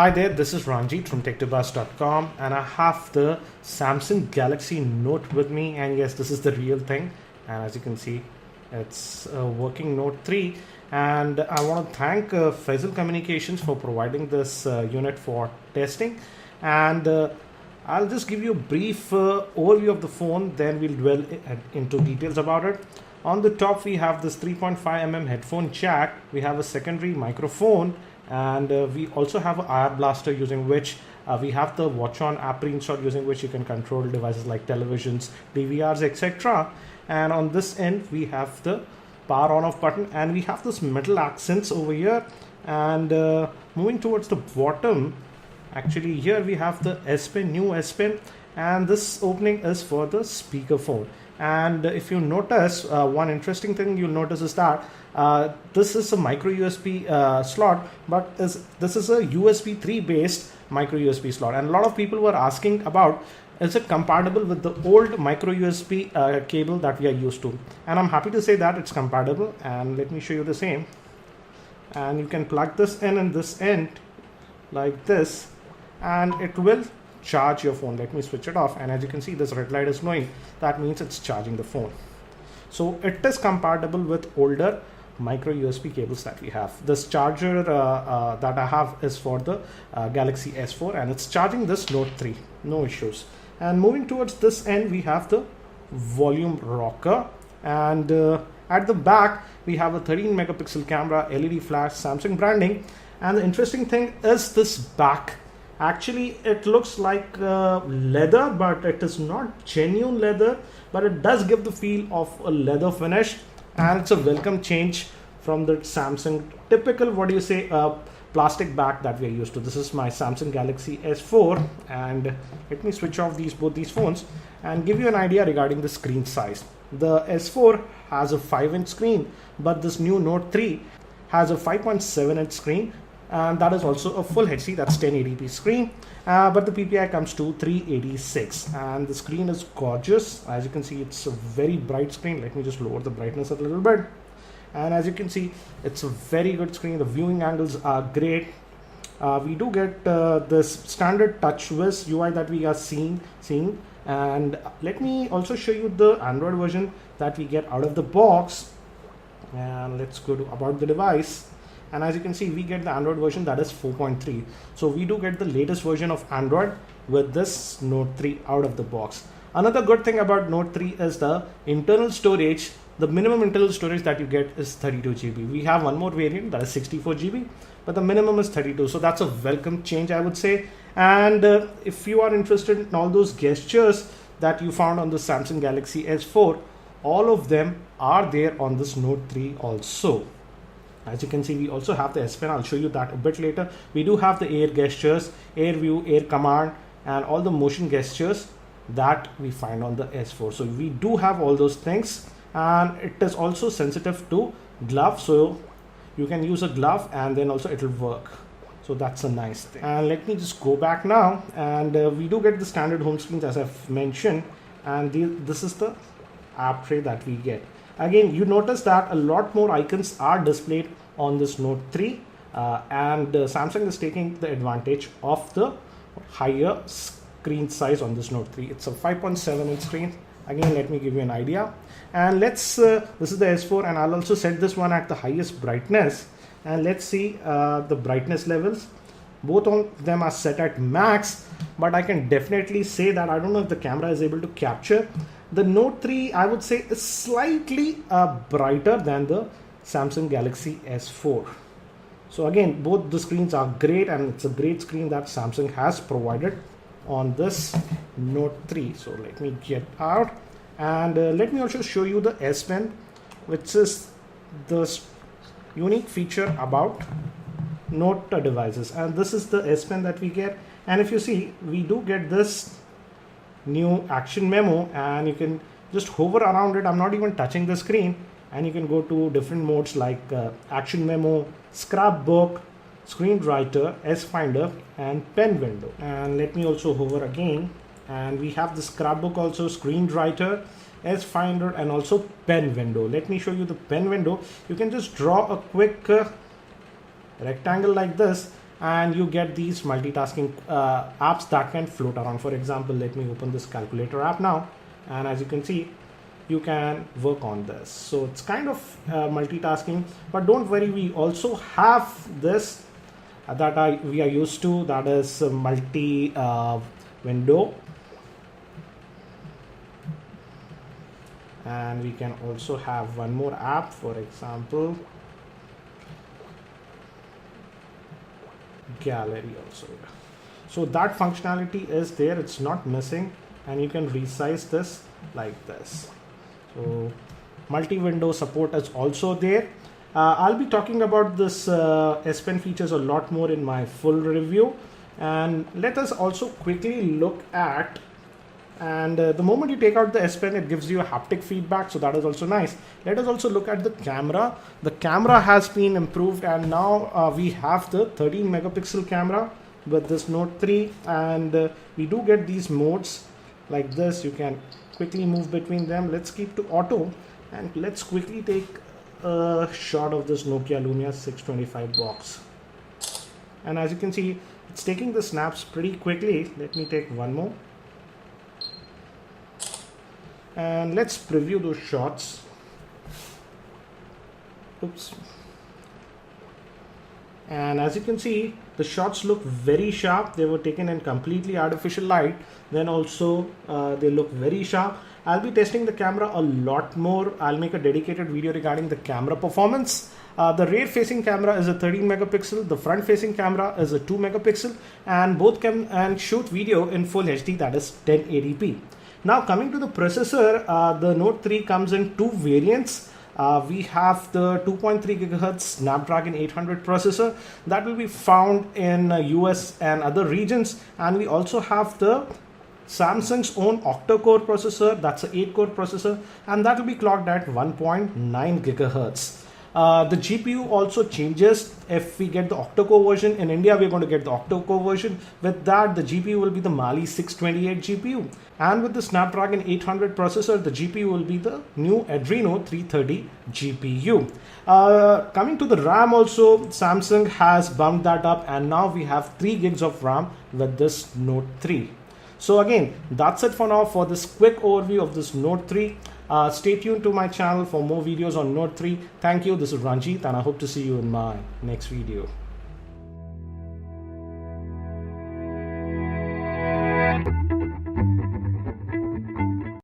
Hi there, this is Ranjit from techtobus.com and I have the Samsung Galaxy Note with me, and yes, this is the real thing, and as you can see it's a working Note 3. And I want to thank Faisal Communications for providing this unit for testing. And I'll just give you a brief overview of the phone, then we'll dwell into details about it. On the top we have this 3.5mm headphone jack, we have a secondary microphone, and we also have an IR blaster using which we have the watch on app pre-installed, using which you can control devices like televisions, DVRs, etc. And on this end we have the power on off button, and we have this metal accents over here. And moving towards the bottom, actually here we have the S Pen, new S Pen, and this opening is for the speakerphone. And if you notice, one interesting thing you'll notice is that this is a micro USB slot, but this is a USB 3 based micro USB slot. And a lot of people were asking about, is it compatible with the old micro USB cable that we are used to? And I'm happy to say that it's compatible, and let me show you the same. And you can plug this in this end like this, and it will charge your phone. Let me switch it off, and as you can see this red light is glowing. That means it's charging the phone. So it is compatible with older micro USB cables that we have. This charger that I have is for the Galaxy S4, and it's charging this Note 3, no issues. And moving towards this end, we have the volume rocker, and at the back we have a 13 megapixel camera, LED flash, Samsung branding. And the interesting thing is this back. Actually it looks like leather, but it is not genuine leather, but it does give the feel of a leather finish, and it's a welcome change from the Samsung typical, what do you say, plastic back that we are used to. This is my Samsung Galaxy S4, and let me switch off both these phones and give you an idea regarding the screen size. The S4 has a 5-inch screen, but this new Note 3 has a 5.7-inch screen, and that is also a full HD, that's 1080p screen, but the PPI comes to 386, and the screen is gorgeous. As you can see, it's a very bright screen. Let me just lower the brightness a little bit, and as you can see, it's a very good screen. The viewing angles are great. We do get this standard TouchWiz UI that we are seeing, and let me also show you the Android version that we get out of the box. And let's go to about the device. And as you can see, we get the Android version that is 4.3. So we do get the latest version of Android with this Note 3 out of the box. Another good thing about Note 3 is the internal storage. The minimum internal storage that you get is 32 GB. We have one more variant that is 64 GB, but the minimum is 32. So that's a welcome change, I would say. And if you are interested in all those gestures that you found on the Samsung Galaxy S4, all of them are there on this Note 3 also. As you can see, we also have the S Pen. I'll show you that a bit later. We do have the air gestures, air view, air command, and all the motion gestures that we find on the S4. So we do have all those things, and it is also sensitive to glove, so you can use a glove and then also it will work. So that's a nice thing. And let me just go back now, and we do get the standard home screens as I've mentioned, and this is the app tray that we get. Again, you notice that a lot more icons are displayed on this Note 3, and Samsung is taking the advantage of the higher screen size on this Note 3. It's a 5.7-inch screen. Again, let me give you an idea. And let's this is the S4, and I'll also set this one at the highest brightness, and let's see the brightness levels. Both of them are set at max, but I can definitely say that I don't know if the camera is able to capture. The Note 3, I would say, is slightly brighter than the Samsung Galaxy S4. So again, both the screens are great, and it's a great screen that Samsung has provided on this Note 3. So let me get out, and let me also show you the S Pen, which is the unique feature about Note devices. And this is the S Pen that we get, and if you see, we do get this new action memo, and you can just hover around it. I'm not even touching the screen, and you can go to different modes like action memo, scrapbook, screenwriter, S Finder, and pen window. And let me also hover again, and we have the scrapbook also, screenwriter, S Finder, and also pen window. Let me show you the pen window. You can just draw a quick rectangle like this, and you get these multitasking apps that can float around. For example, let me open this calculator app now, and as you can see, you can work on this. So it's kind of multitasking, but don't worry, we also have this that we are used to, that is multi window, and we can also have one more app, for example gallery also. So that functionality is there, it's not missing, and you can resize this like this. So multi-window support is also there. I'll be talking about this S Pen features a lot more in my full review, and let us also quickly look at, and the moment you take out the S Pen, it gives you a haptic feedback, so that is also nice. Let us also look at the camera. The camera has been improved, and now we have the 13 megapixel camera with this Note 3, and we do get these modes like this. You can quickly move between them. Let's keep to auto, and let's quickly take a shot of this Nokia Lumia 625 box. And as you can see, it's taking the snaps pretty quickly. Let me take one more, and let's preview those shots. Oops. And as you can see, the shots look very sharp. They were taken in completely artificial light. Then also they look very sharp. I'll be testing the camera a lot more. I'll make a dedicated video regarding the camera performance. The rear facing camera is a 13 megapixel. The front facing camera is a 2 megapixel, and both can shoot video in full HD, that is 1080p. Now coming to the processor, the Note 3 comes in two variants. We have the 2.3 GHz Snapdragon 800 processor that will be found in US and other regions, and we also have the Samsung's own octa-core processor, that's an 8-core processor, and that will be clocked at 1.9 GHz. The GPU also changes. If we get the octa-core version in India, we're going to get the octa-core version. With that, the GPU will be the Mali 628 GPU, and with the Snapdragon 800 processor, the GPU will be the new Adreno 330 GPU. Coming to the RAM also, Samsung has bumped that up, and now we have 3 gigs of RAM with this Note 3. So again, that's it for now for this quick overview of this Note 3. Stay tuned to my channel for more videos on Note 3. Thank you. This is Ranjit, and I hope to see you in my next video.